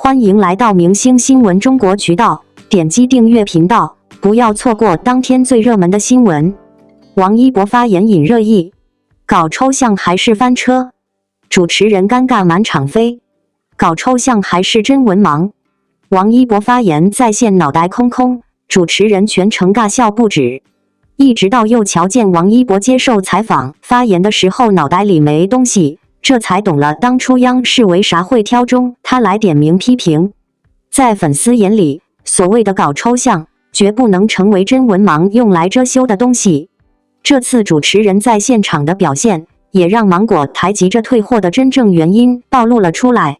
欢迎来到明星新闻中国渠道，点击订阅频道，不要错过当天最热门的新闻。王一博发言引热议，搞抽象还是翻车？主持人尴尬满场飞，搞抽象还是真文盲？王一博发言在线脑袋空空，主持人全程尬笑不止。一直到又瞧见王一博接受采访发言的时候脑袋里没东西，这才懂了当初央视为啥会挑中他来点名批评。在粉丝眼里，所谓的搞抽象绝不能成为真文盲用来遮羞的东西。这次主持人在现场的表现也让芒果台急着退货的真正原因暴露了出来。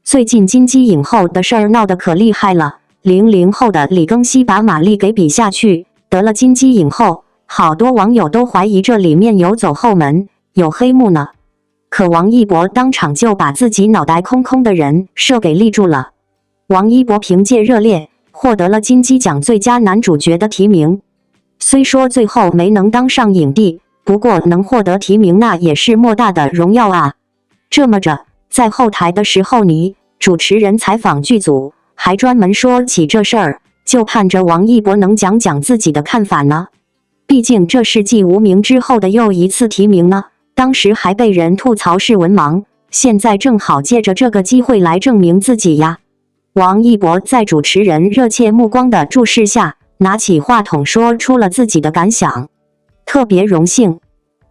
最近金鸡影后的事儿闹得可厉害了，00后的李庚希把马丽给比下去，得了金鸡影后，好多网友都怀疑这里面有走后门，有黑幕呢。可王一博当场就把自己脑袋空空的人设给立住了。王一博凭借热烈获得了金鸡奖最佳男主角的提名，虽说最后没能当上影帝，不过能获得提名那也是莫大的荣耀啊。这么着，在后台的时候主持人采访剧组还专门说起这事儿，就盼着王一博能讲讲自己的看法呢。毕竟这是继无名之后的又一次提名呢，当时还被人吐槽是文盲，现在正好借着这个机会来证明自己呀。王一博在主持人热切目光的注视下，拿起话筒说出了自己的感想。特别荣幸，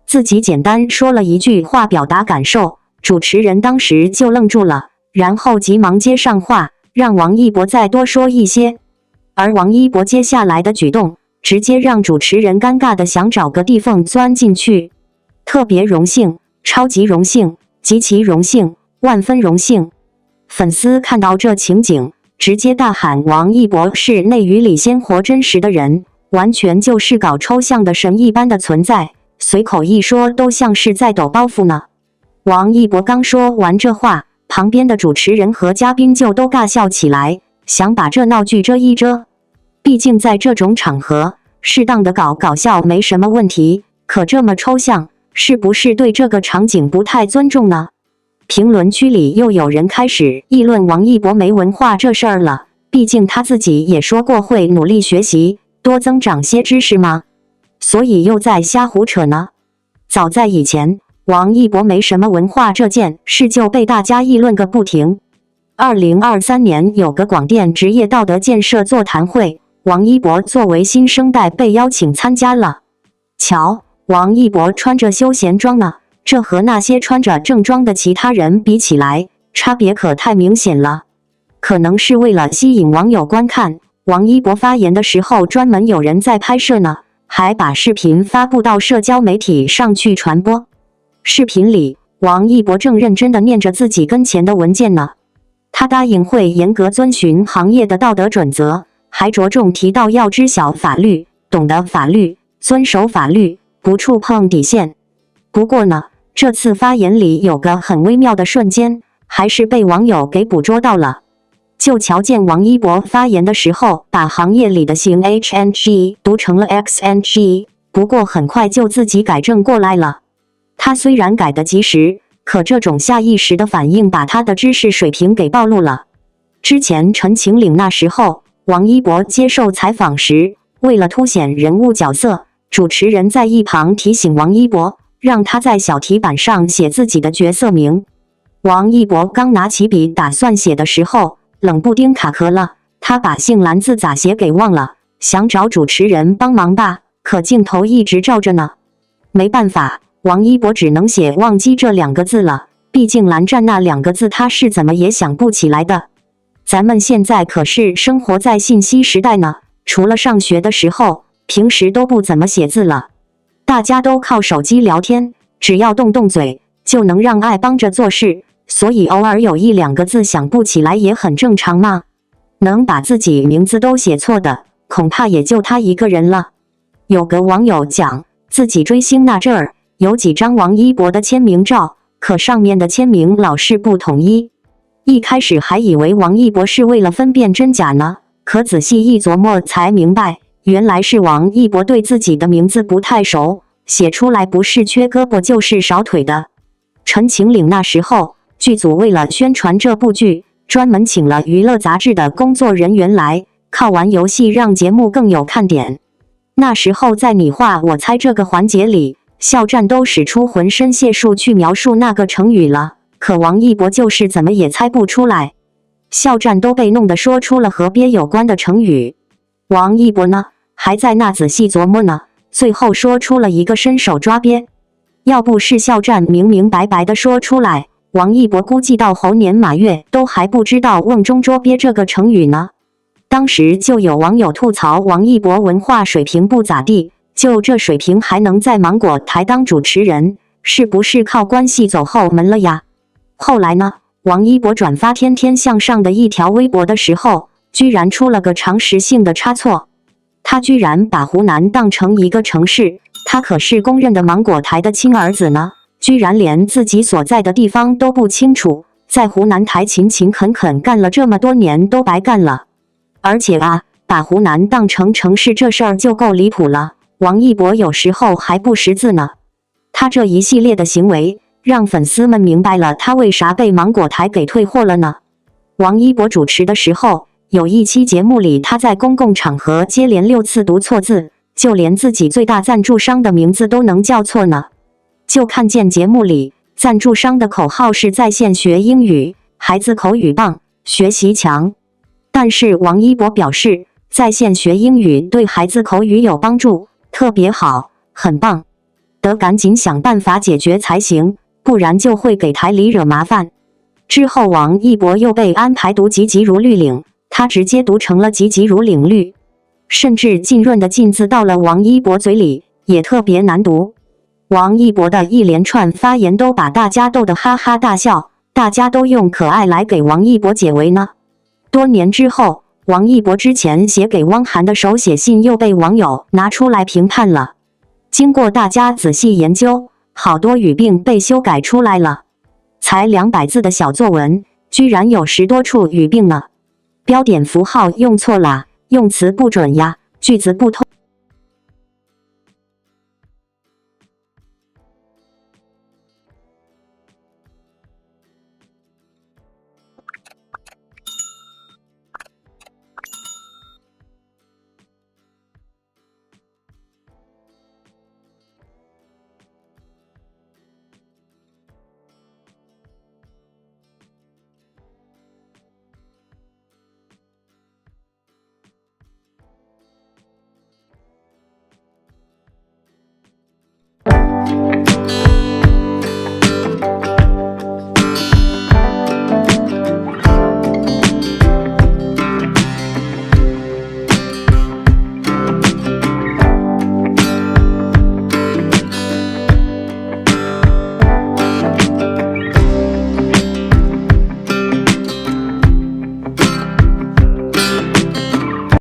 自己简单说了一句话表达感受，主持人当时就愣住了，然后急忙接上话，让王一博再多说一些。而王一博接下来的举动，直接让主持人尴尬的想找个地缝钻进去。特别荣幸，超级荣幸，极其荣幸，万分荣幸。粉丝看到这情景，直接大喊王一博是内娱里鲜活真实的人，完全就是搞抽象的神一般的存在，随口一说都像是在抖包袱呢。王一博刚说完这话，旁边的主持人和嘉宾就都尬笑起来，想把这闹剧遮一遮。毕竟在这种场合，适当的搞笑没什么问题，可这么抽象，是不是对这个场景不太尊重呢？评论区里又有人开始议论王一博没文化这事儿了，毕竟他自己也说过会努力学习，多增长些知识嘛，所以又在瞎胡扯呢。早在以前，王一博没什么文化这件事就被大家议论个不停。2023年有个广电职业道德建设座谈会，王一博作为新生代被邀请参加了。瞧，王一博穿着休闲装呢，这和那些穿着正装的其他人比起来，差别可太明显了。可能是为了吸引网友观看，王一博发言的时候专门有人在拍摄呢，还把视频发布到社交媒体上去传播。视频里，王一博正认真地念着自己跟前的文件呢。他答应会严格遵循行业的道德准则，还着重提到要知晓法律，懂得法律，遵守法律，不触碰底线。不过呢，这次发言里有个很微妙的瞬间，还是被网友给捕捉到了。就瞧见王一博发言的时候，把行业里的姓 HNG 读成了 XNG， 不过很快就自己改正过来了。他虽然改得及时，可这种下意识的反应把他的知识水平给暴露了。之前陈情岭那时候，王一博接受采访时，为了凸显人物角色，主持人在一旁提醒王一博，让他在小题板上写自己的角色名。王一博刚拿起笔打算写的时候，冷不丁卡壳了，他把姓蓝字咋写给忘了，想找主持人帮忙吧，可镜头一直照着呢。没办法，王一博只能写忘记这2个字了，毕竟蓝湛那2个字他是怎么也想不起来的。咱们现在可是生活在信息时代呢，除了上学的时候，平时都不怎么写字了。大家都靠手机聊天，只要动动嘴，就能让爱帮着做事，所以偶尔有1-2个字想不起来也很正常嘛。能把自己名字都写错的，恐怕也就他一个人了。有个网友讲，自己追星那阵儿，有几张王一博的签名照，可上面的签名老是不统一。一开始还以为王一博是为了分辨真假呢，可仔细一琢磨才明白，原来是王一博对自己的名字不太熟，写出来不是缺胳膊就是少腿的。陈情岭那时候，剧组为了宣传这部剧，专门请了娱乐杂志的工作人员来，靠玩游戏让节目更有看点。那时候在你画我猜这个环节里，肖战都使出浑身解数去描述那个成语了，可王一博就是怎么也猜不出来。肖战都被弄得说出了和鳖有关的成语，王一博呢，还在那仔细琢磨呢，最后说出了一个伸手抓鳖。要不是肖战明明白白地说出来，王一博估计到猴年马月都还不知道瓮中捉鳖这个成语呢。当时就有网友吐槽王一博文化水平不咋地，就这水平还能在芒果台当主持人，是不是靠关系走后门了呀？后来呢，王一博转发天天向上的一条微博的时候，居然出了个常识性的差错。他居然把湖南当成一个城市，他可是公认的芒果台的亲儿子呢，居然连自己所在的地方都不清楚，在湖南台勤勤恳恳干了这么多年都白干了。而且啊，把湖南当成城市这事儿就够离谱了，王一博有时候还不识字呢。他这一系列的行为，让粉丝们明白了他为啥被芒果台给退货了呢？王一博主持的时候，有一期节目里他在公共场合接连6次读错字，就连自己最大赞助商的名字都能叫错呢。就看见节目里赞助商的口号是在线学英语，孩子口语棒，学习强。但是王一博表示，在线学英语对孩子口语有帮助，特别好，很棒，得赶紧想办法解决才行，不然就会给台里惹麻烦。之后王一博又被安排读急急如律令，他直接读成了急急如领律，甚至浸润的浸字到了王一博嘴里也特别难读。王一博的一连串发言都把大家逗得哈哈大笑，大家都用可爱来给王一博解围呢。多年之后，王一博之前写给汪涵的手写信又被网友拿出来评判了。经过大家仔细研究，好多语病被修改出来了。才200字的小作文，居然有10多处语病呢。标点符号用错了，用词不准呀，句子不通。